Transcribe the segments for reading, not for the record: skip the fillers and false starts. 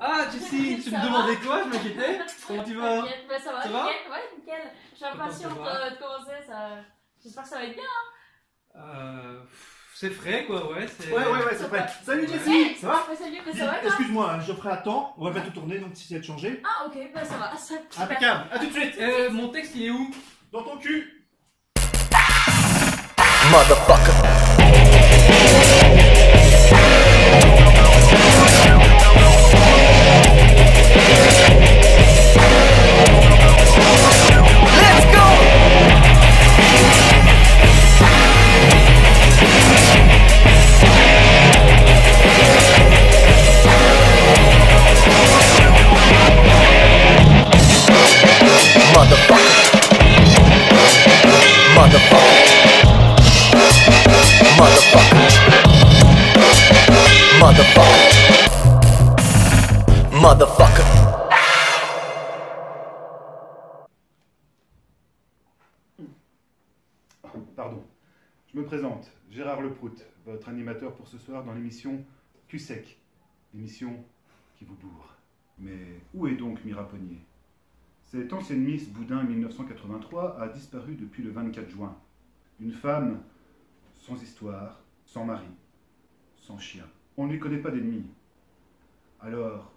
Ah, Jessie, tu me demandais quoi? Je m'inquiétais. Comment tu vas? T'inquiète, bah ça va, Ça va? nickel. Ouais, nickel. Je suis impatiente de commencer, ça. J'espère que ça va être bien. C'est frais quoi, ouais. Ouais, c'est vrai. Salut Jessie, ça va? Salut, mais Dis, ça va, toi? excuse-moi, Geoffrey attend, on va pas tout tourner donc si c'est de changer. Ah, ok, bah ça va. Super. Impeccable, à tout de suite. Mon texte il est où? Dans ton cul. Motherfucker. Motherfucker. Pardon. Je me présente, Gérard Leprout, votre animateur pour ce soir dans l'émission Cul-Sec, l'émission qui vous bourre. Mais où est donc Mira Pognier? Cette ancienne Miss Boudin 1983 a disparu depuis le 24 juin. Une femme sans histoire, sans mari, sans chien. On ne lui connaît pas d'ennemi. Alors,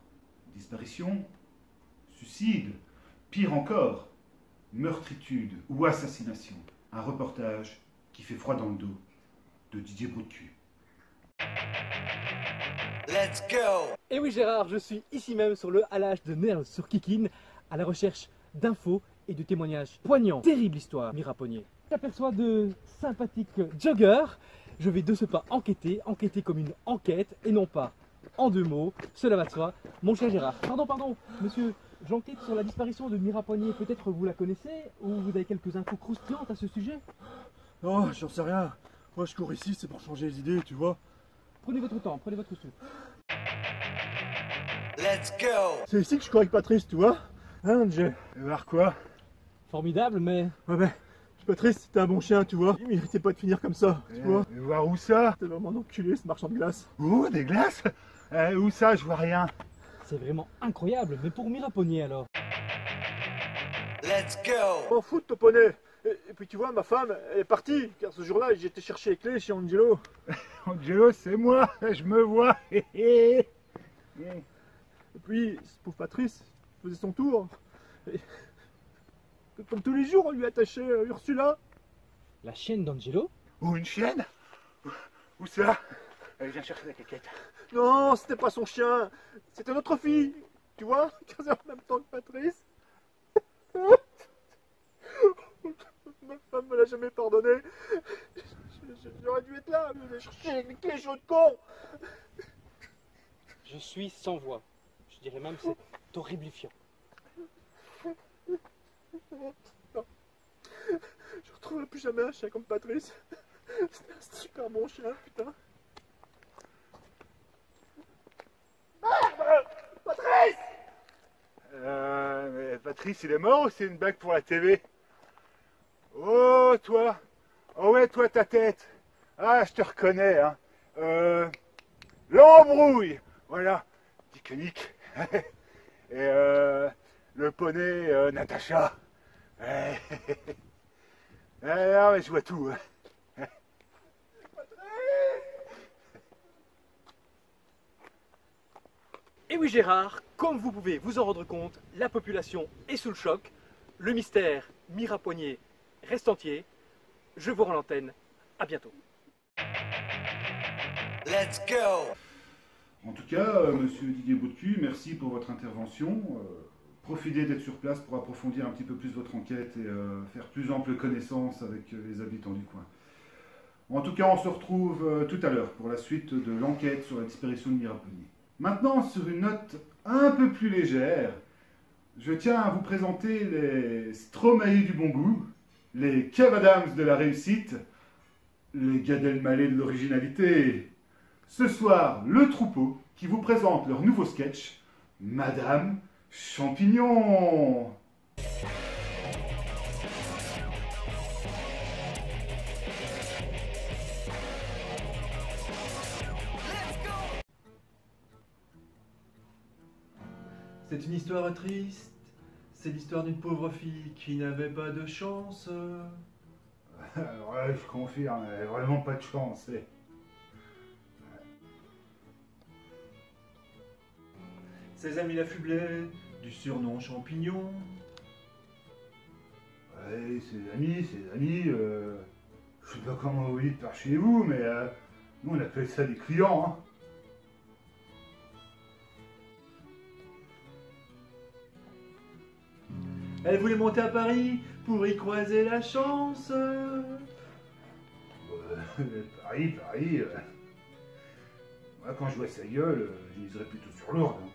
disparition, suicide, pire encore, meurtritude ou assassination. Un reportage qui fait froid dans le dos de Didier Boutcu. Let's go. Et oui Gérard, je suis ici même sur le halage de Nerl sur Kikine, à la recherche d'infos et de témoignages poignants. Terrible histoire, Mira Pognier. J'aperçois de sympathiques joggers. Je vais de ce pas enquêter comme une enquête et non pas en deux mots, cela va de soi. Mon cher Gérard, pardon, monsieur, j'enquête sur la disparition de Mira Pognier. Peut-être vous la connaissez ou vous avez quelques infos croustillantes à ce sujet? Non, j'en sais rien. Moi, je cours ici, c'est pour changer les idées, tu vois. Prenez votre temps, prenez votre souffle. Let's go. C'est ici que je cours avec Patrice, tu vois. Hein, Jay? Et voir quoi? Formidable, mais Ouais, mais Patrice, c'était un bon chien, tu vois. Il méritait pas de finir comme ça, tu vois. Et voir où ça? C'était vraiment un enculé, ce marchand de glace. Où? Des glaces? Où ça? Je vois rien. c'est vraiment incroyable. Mais pour Mira Pognier alors? Let's go. M'en fous de ton poney. Et puis tu vois, ma femme, elle est partie, car ce jour-là, j'étais chercher les clés chez Angelo. Angelo, c'est moi, je me vois. Et puis, ce pauvre Patrice faisait son tour. Et comme tous les jours, on lui attachait Ursula. La chienne d'Angelo? Ou une chienne? Où ça? Elle vient chercher la caquette. Non, c'était pas son chien, c'était notre fille. Tu vois, 15 heures en même temps que Patrice. Ma femme me l'a jamais pardonné. J'aurais dû être là, mais chercher les clés, jeu de con. Je suis sans voix. Je dirais même c'est horriblifiant. Non. Je retrouverai plus jamais un chien comme Patrice. C'était un super bon chien, putain. Patrice! Mais Patrice, il est mort ou c'est une blague pour la TV? Oh, toi! Oh ouais, toi, ta tête! Ah, je te reconnais, hein! L'embrouille! Voilà, Dick. Et le poney, Natacha. Ouais. Ah, mais je vois tout, hein. Et oui Gérard, comme vous pouvez vous en rendre compte, la population est sous le choc. Le mystère Mira Pognier reste entier. Je vous rends l'antenne. À bientôt. Let's go. En tout cas, monsieur Didier Boutcu, merci pour votre intervention. Profitez d'être sur place pour approfondir un petit peu plus votre enquête et faire plus ample connaissance avec les habitants du coin. En tout cas, on se retrouve tout à l'heure pour la suite de l'enquête sur la disparition de Mira Pognier. Maintenant, sur une note un peu plus légère, je tiens à vous présenter les Stromae du bon goût, les Kev Adams de la réussite, les Gad Elmaleh de l'originalité. Ce soir, le troupeau qui vous présente leur nouveau sketch, Madame Champignon. C'est une histoire triste. C'est l'histoire d'une pauvre fille qui n'avait pas de chance. Ouais, je confirme, elle avait vraiment pas de chance. Ses amis l'affublaient du surnom Champignon. Ouais, ses amis, je sais pas comment vous dites par chez vous, mais nous on appelle ça des clients, hein. Elle voulait monter à Paris pour y croiser la chance. Paris. Moi, quand je vois sa gueule, je miserais plutôt sur Lourdes. Hein.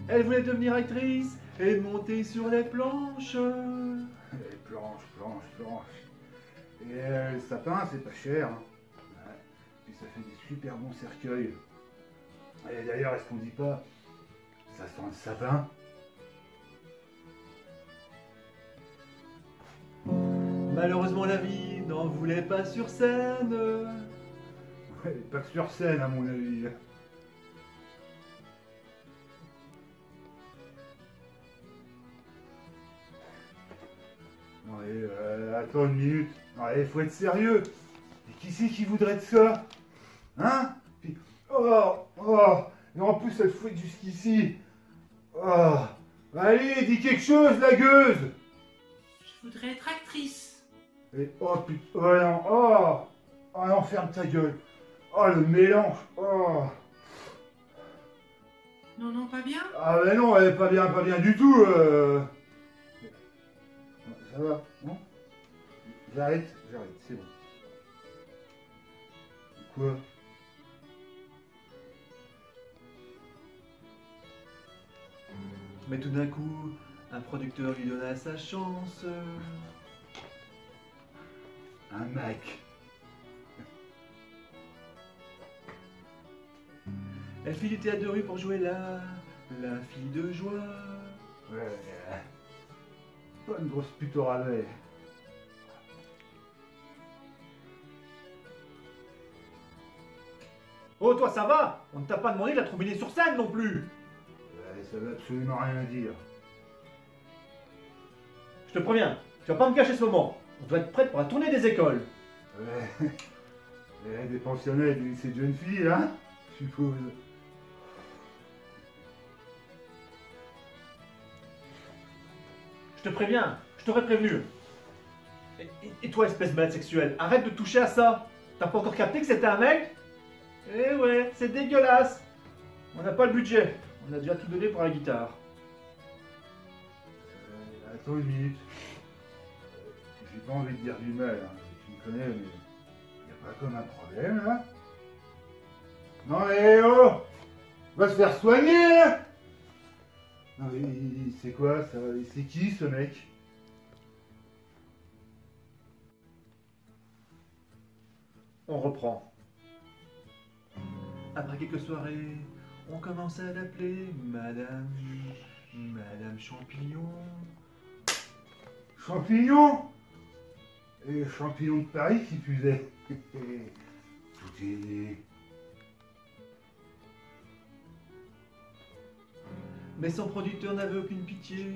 Elle voulait devenir actrice et monter sur les planches. Les planches. Et le sapin, c'est pas cher. Hein. Ouais. Puis ça fait des super bons cercueils. Et d'ailleurs, est-ce qu'on dit pas, ça sent le sapin? Malheureusement, la vie n'en voulait pas sur scène. Ouais, pas que sur scène, à mon avis. Ouais, attends une minute. Il faut être sérieux. Et qui c'est qui voudrait de ça? Hein? Puis, et en plus, elle fouette jusqu'ici. Oh, allez, dis quelque chose, la gueuse. Je voudrais être actrice. Et oh putain, oh non, ferme ta gueule. Oh, le mélange. Oh. Non, pas bien. Ah ben non, elle est pas bien du tout. Ça va, non? J'arrête, c'est bon. Quoi? Mais tout d'un coup, un producteur lui donna sa chance. Un mec. Elle fit du théâtre de rue pour jouer la fille de joie. Ouais, pas une grosse pute au rabais. Oh, toi, ça va? On ne t'a pas demandé de la trouver sur scène non plus. Ouais, ça veut absolument rien dire. Je te préviens, tu vas pas me cacher ce moment. On doit être prête pour la tournée des écoles. Ouais. Des pensionnats et des lycées de jeunes filles, hein? Je suppose. Je te préviens, je t'aurais prévenu. Et toi, espèce de malade sexuelle, arrête de toucher à ça. T'as pas encore capté que c'était un mec? Eh ouais, c'est dégueulasse. On n'a pas le budget. On a déjà tout donné pour la guitare. Attends une minute. J'ai pas envie de dire du mal, hein. Tu me connais, mais y a pas comme un problème, là? Non mais oh! Va se faire soigner, là! Non mais c'est quoi ça? C'est qui ce mec? On reprend. Après quelques soirées, on commence à l'appeler Madame Champignon. Champignon? Et champignon de Paris qui plus est. Tout est né. Mais son producteur n'avait aucune pitié.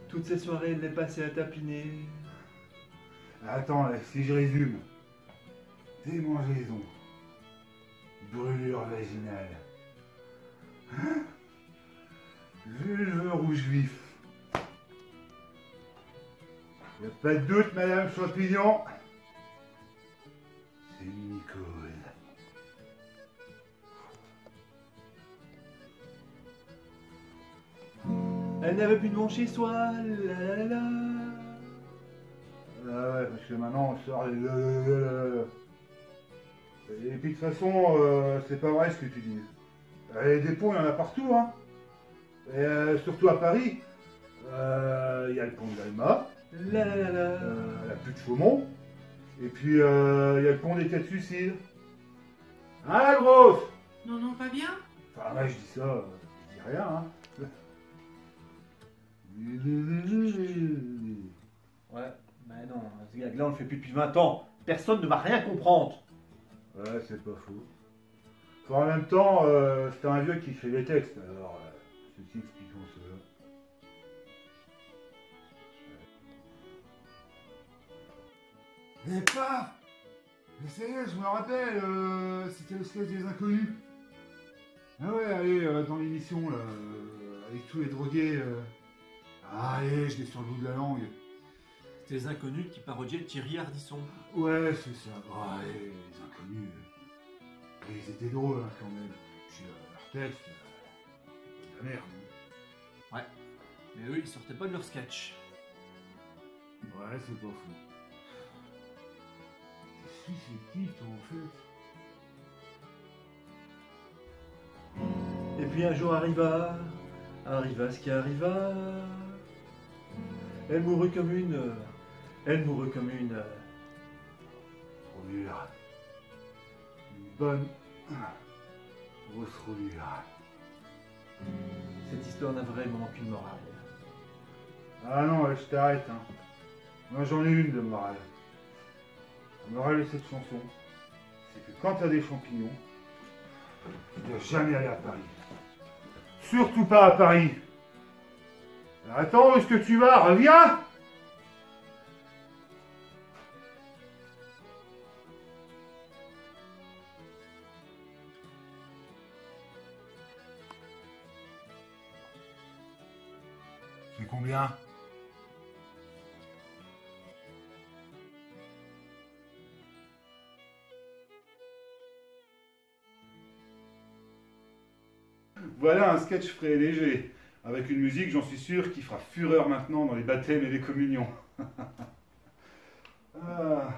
Toutes ces soirées, elle les passait à tapiner. Attends, si je résume. Démangeaison. Brûlure vaginale. Hein? Vulve rouge vif. Y a pas de doute, Madame Champignon. C'est une mycose. Elle n'avait plus de monde chez soi. La la la. Ah ouais, parce que maintenant on sort les... Et puis de toute façon, c'est pas vrai ce que tu dis. Les dépôts, il y en a partout, hein. Et surtout à Paris. Il y a le pont de l'Alma, La la la la. la pute de Chaumont, et puis il y a le pont des 4 suicides. Hein, la grosse? Non, pas bien. Enfin, moi je dis ça, je dis rien, hein. Ouais, mais non, ce gag-là on le fait plus depuis 20 ans. personne ne va rien comprendre. Ouais, c'est pas faux. Enfin, en même temps, c'était un vieux qui fait les textes, alors ceci expliquons cela. Mais pas. Mais ça y est, je me rappelle, c'était le sketch des inconnus. Ah ouais, allez, dans l'émission, là, avec tous les drogués. Allez, je l'ai sur le bout de la langue. C'était les inconnus qui parodiaient Thierry Ardisson. Ouais, c'est ça. Ouais, les inconnus. Ils étaient drôles, hein, quand même. Puis leur texte, de la merde. Ouais. Mais eux, ils sortaient pas de leur sketch. Ouais, c'est pas fou. C'est susceptible, toi, en fait. Et puis un jour arriva ce qui arriva. Elle mourut comme une Roulure. Une bonne grosse roulure. Cette histoire n'a vraiment aucune morale. Ah non, ouais, je t'arrête, hein. Moi j'en ai une de morale. La morale de cette chanson, c'est que quand t'as des champignons, tu dois jamais aller à Paris. Surtout pas à Paris. Attends, où est-ce que tu vas? Reviens! C'est combien? Voilà un sketch frais et léger, avec une musique, j'en suis sûr, qui fera fureur maintenant dans les baptêmes et les communions. Ah.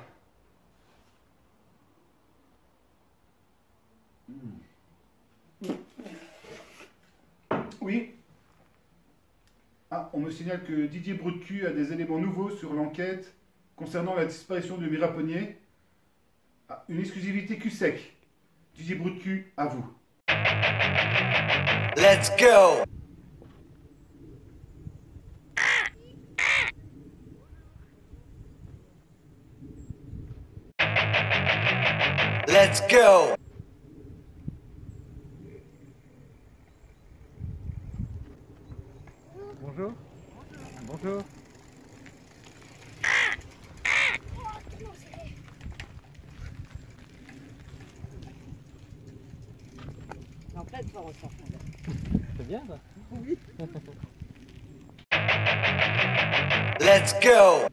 Oui. Ah, on me signale que Didier Brutcu a des éléments nouveaux sur l'enquête concernant la disparition de Miraponnier. Ah, une exclusivité Q-Sec. Didier Brutcu, à vous. Let's go! Let's go! Bonjour. Bonjour. En pleine forme, ça. C'est bien ça? Oui. Let's go!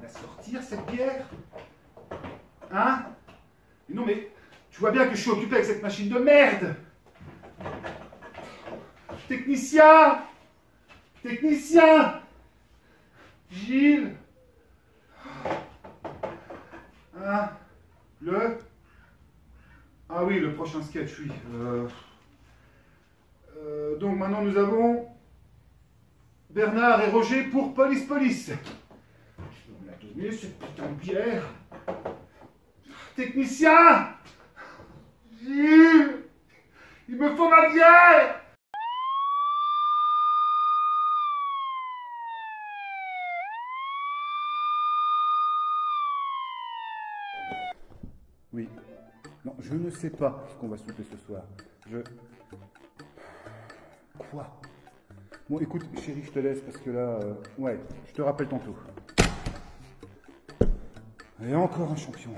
La sortir cette bière? Hein? Non mais, tu vois bien que je suis occupé avec cette machine de merde! Technicien! Technicien! Gilles! Hein? Ah oui, le prochain sketch, oui. Donc maintenant nous avons Bernard et Roger pour Police Police. Je vais me la donner, cette putain de bière. Technicien! Gilles! Il me faut ma bière! Oui. Non, je ne sais pas ce qu'on va souper ce soir. Quoi? Bon, écoute, chérie, je te laisse parce que là... Ouais, je te rappelle tantôt. Et encore un champion.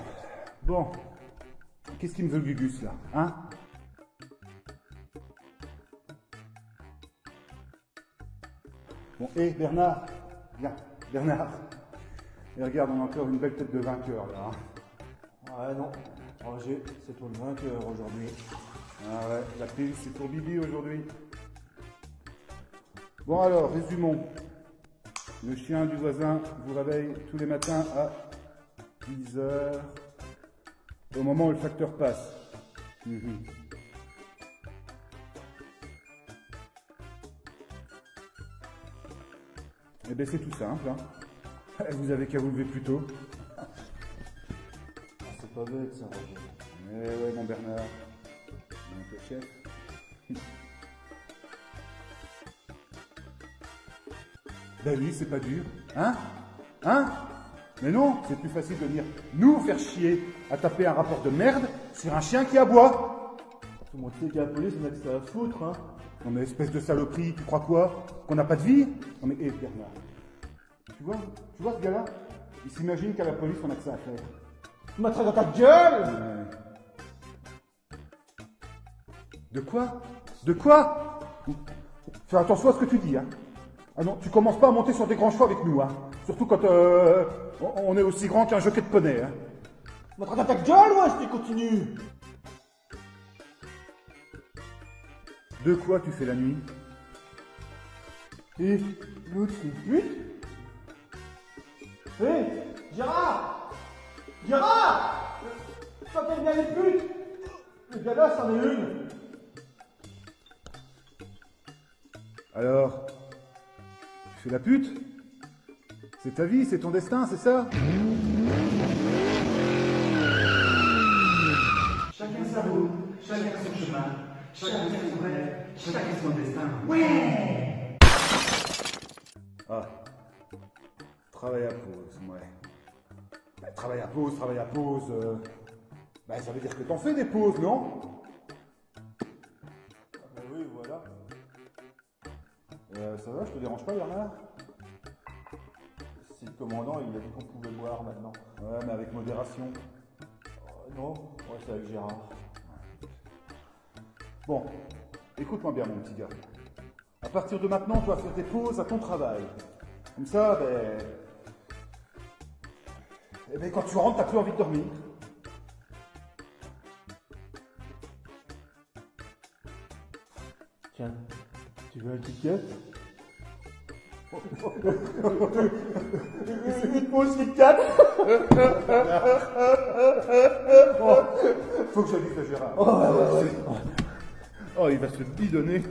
Bon. Qu'est-ce qu'il me veut le Gugus, là? Hein? Bon, hé, Bernard. Viens, Bernard. Et regarde, on a encore une belle tête de vainqueur, là. Hein? Ouais, non. Roger, c'est toi le vainqueur aujourd'hui. Ah ouais, la pile, c'est pour Bibi aujourd'hui. Bon alors, résumons. Le chien du voisin vous réveille tous les matins à 10 h, au moment où le facteur passe. Eh bien c'est tout simple. Hein. Vous avez qu'à vous lever plus tôt. C'est C'est pas bête ça, Roger. Eh ouais, mon Bernard. Un peu chef. Ben oui, c'est pas dur. Hein? Hein? Mais non, c'est plus facile de venir nous faire chier à taper un rapport de merde sur un chien qui aboie. Tout le monde sait qu'à la police, on a que ça à foutre, hein. Non mais espèce de saloperie, tu crois quoi? Qu'on n'a pas de vie? Non mais, Bernard, tu vois ce gars-là? Il s'imagine qu'à la police, on a que ça à faire. Tu m'attrapes dans ta gueule! Ouais. De quoi? De quoi? Fais attention à ce que tu dis, hein. Ah non, tu commences pas à monter sur des grands chevaux avec nous, hein. Surtout quand on est aussi grand qu'un jockey de poney, hein. Tu m'attrapes dans ta gueule, ouais, je te continue! De quoi tu fais la nuit? Et l'autre, c'est une pute? Hé, Gérard! Gérard! Toi t'aimes bien les putes! Le gars là, c'en est une! Alors, tu fais la pute? C'est ta vie, c'est ton destin, c'est ça? Chacun sa route, chacun son chemin, chacun son rêve, chacun son destin. Ouais! Ah. Travail à pause, ouais. Bah, travail à pause, bah, ça veut dire que t'en fais des pauses, non? Ah bah oui, voilà. Ça va, je te dérange pas, Bernard? Si le commandant, il a dit qu'on pouvait boire maintenant. Ouais, mais avec modération. Non, ouais, c'est avec Gérard. Bon, écoute-moi bien, mon petit gars. À partir de maintenant, tu vas faire des pauses à ton travail. Comme ça, quand tu rentres, t'as plus envie de dormir. Tiens, tu veux un Kit Kat? Une pause Kit Kat? Faut que je dise à Gérard. Oh, il va se bidonner.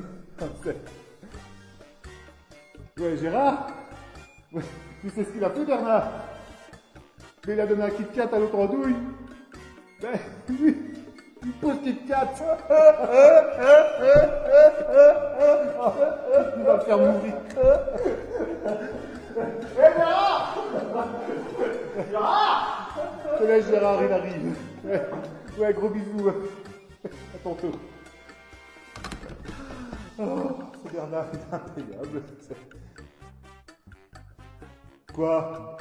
Ouais, Gérard? Ouais, tu sais ce qu'il a fait, Bernard? Mais il a donné un Kit Kat à l'autre andouille. Ben, lui, une pause Kit Kat. Il va le faire mourir. Hé, Gérard! Gérard! Je te laisse, Gérard, il arrive. Ouais, gros bisous. À tantôt. Oh, ce Bernard est impayable. Quoi?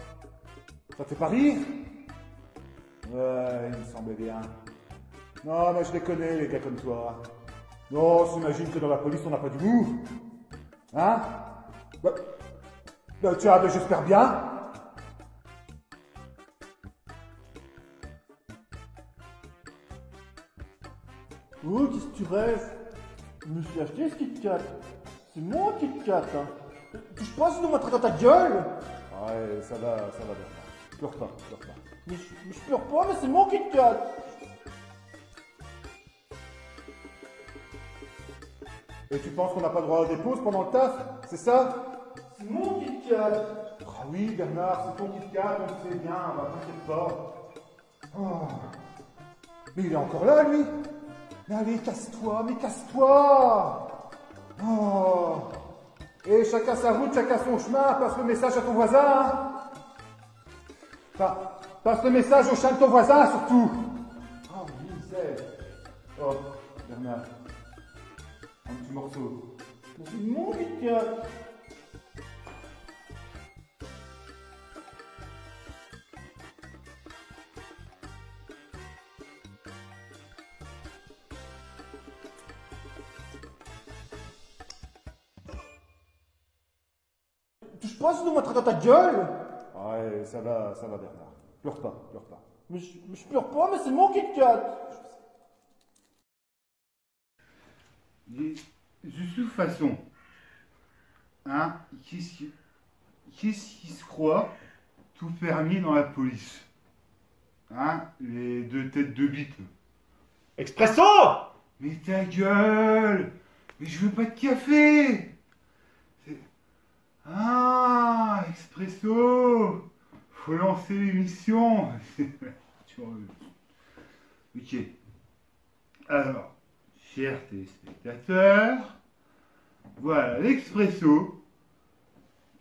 Ça te fait pas rire? Ouais, il me semblait bien. Non, mais je les connais, les gars comme toi. Non, on s'imagine que dans la police, on n'a pas d'humour. Hein? Tiens, j'espère bien. Oh, qu'est-ce que tu rêves? Je me suis acheté ce Kit Kat. C'est mon Kit Kat, hein. Touche pas sinon on va te dans ta gueule. Ouais, ça va, Bernard. Pleure pas. Mais je pleure pas, mais c'est mon Kit Kat. Et tu penses qu'on n'a pas droit à des pauses pendant le taf? C'est ça? C'est mon Kit Kat. Ah oui, Bernard, c'est ton Kit Kat, on le sait bien, t'inquiète pas. Oh. Mais il est encore là, lui? Mais allez, casse-toi, Oh. Et chacun sa route, chacun son chemin, passe le message à ton voisin. Hein. Enfin, passe le message au chien de ton voisin, surtout. Oh, misère. Oh, Bernard. Un petit morceau. Mais c'est mon Kit Kat. Touche pas sinon on va te dans ta gueule. Ouais, ça va, Bernard. Pleure pas. Mais je pleure pas, mais c'est mon Kit Kat. De toute façon, hein, qu'est-ce qui se croit tout permis dans la police? Hein, les deux têtes de bite. Expresso! Mais ta gueule! Mais je veux pas de café! Ah, Expresso! Faut lancer l'émission! Tu vois, Ok. Alors, chers téléspectateurs, voilà l'expresso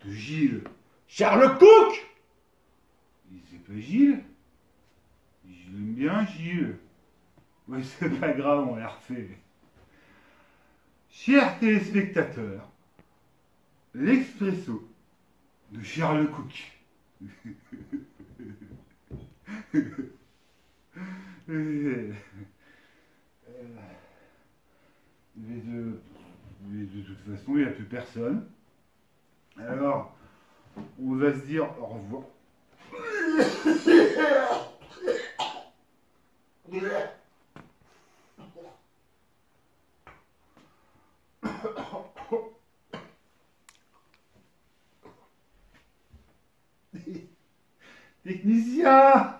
de Gilles. Charles Cook! C'est pas Gilles? Je l'aime bien, Gilles. Ouais, c'est pas grave, on l'a refait. Chers téléspectateurs, l'expresso de Charles Cook. Mais de toute façon, il n'y a plus personne. Alors, on va se dire au revoir. Technicien,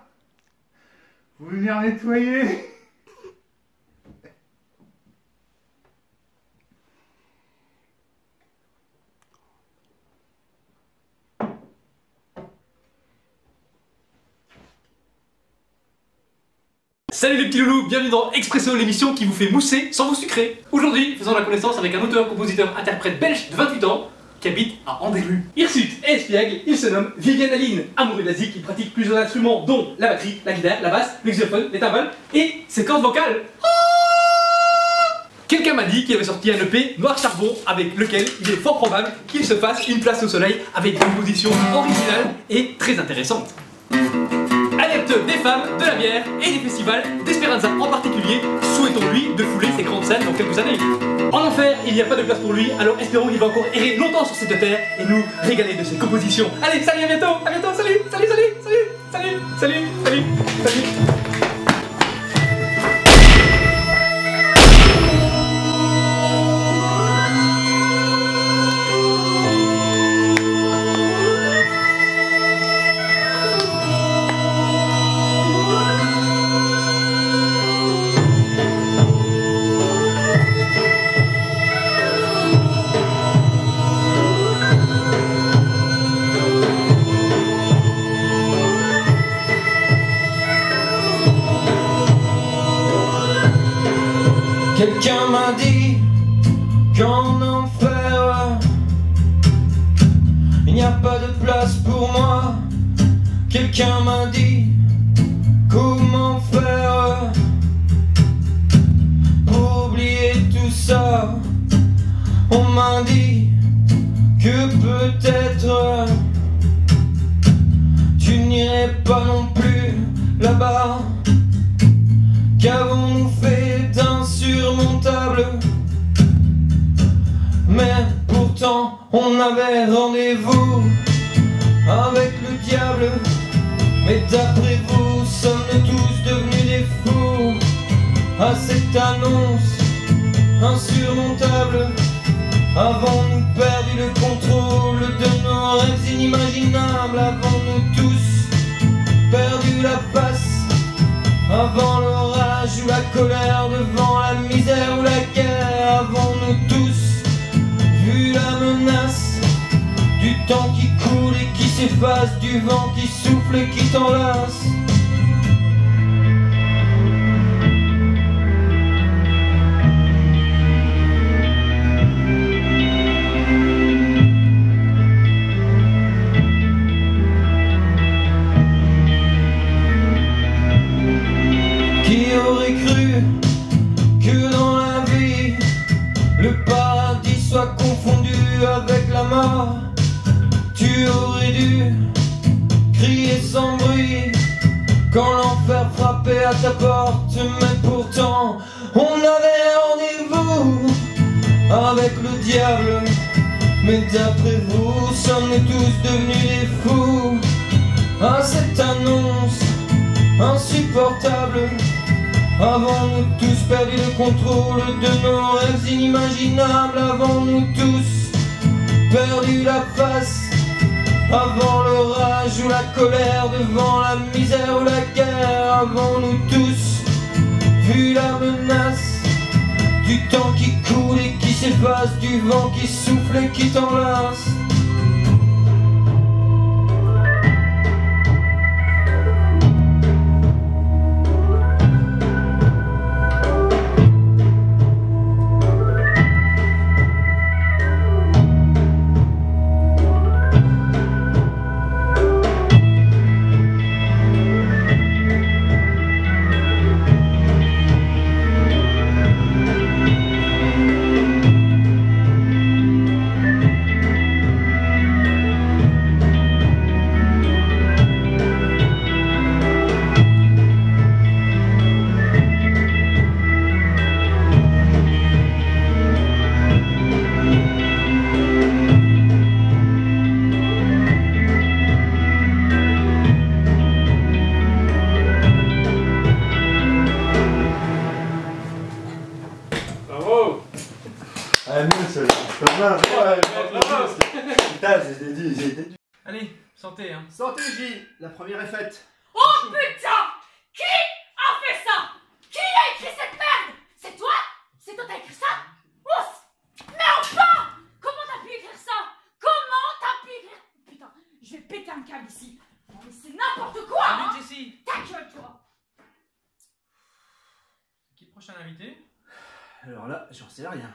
vous venir nettoyer. Salut les petits loulous, bienvenue dans Expresso, l'émission qui vous fait mousser sans vous sucrer. Aujourd'hui, faisons la connaissance avec un auteur, compositeur, interprète belge de 28 ans qui habite à Anderlu. Hirsute et espiègle, il se nomme Viviane Aline, amoureux d'Asie qui pratique plusieurs instruments dont la batterie, la guitare, la basse, le xylophone, les timbales et ses cordes vocales. Quelqu'un m'a dit qu'il avait sorti un EP Noir Charbon avec lequel il est fort probable qu'il se fasse une place au soleil avec des compositions originales et très intéressantes. Adepte des femmes, de la bière et des festivals, d'Esperanza en particulier, souhaitons-lui de fouler ses grandes scènes dans quelques années. En enfer, il n'y a pas de place pour lui, alors espérons qu'il va encore errer longtemps sur cette terre et nous régaler de ses compositions. Allez, salut, à bientôt, salut, salut, salut, salut, salut, salut, salut, salut. Quelqu'un m'a dit qu'en enfer il n'y a pas de place pour moi. Quelqu'un m'a dit comment faire pour oublier tout ça. On m'a dit que peut-être tu n'irais pas non plus là-bas, qu'avons-nous fait d'insurmontable? Mais pourtant on avait rendez-vous avec le diable. Mais d'après vous, sommes-nous tous devenus des fous à cette annonce insurmontable? Avons-nous perdu le contrôle de nos rêves inimaginables? Avons-nous tous perdu la face avant l'orage ou la colère, devant la misère ou la guerre? Avons-nous tous vu la menace du temps qui coule et qui s'efface, du vent qui souffle et qui t'enlace? Qui aurait cru que dans la vie le paradis soit confondu avec la mort? Tu aurais dû crier sans bruit quand l'enfer frappait à ta porte. Mais pourtant on avait rendez-vous avec le diable. Mais d'après vous, sommes-nous tous devenus des fous à cette annonce insupportable? Avons-nous tous perdu le contrôle de nos rêves inimaginables? Avons-nous tous perdu la face avant l'orage ou la colère, devant la misère ou la guerre? Avons-nous tous vu la menace du temps qui coule et qui s'efface, du vent qui souffle et qui t'enlace? c'est pas mal. Ouais, putain, j'ai été dur. Allez, santé, hein. Santé, J. La première est faite. Oh putain! Qui a fait ça? Qui a écrit cette merde? C'est toi? C'est toi qui as écrit ça? Ouf! Mais enfin! Comment t'as pu écrire ça? Comment t'as pu écrire? Putain, je vais péter un câble ici. Non mais c'est n'importe quoi! Hein. Salut Jessie! Ta gueule, toi! Qui est le prochain invité? Alors là, j'en sais rien.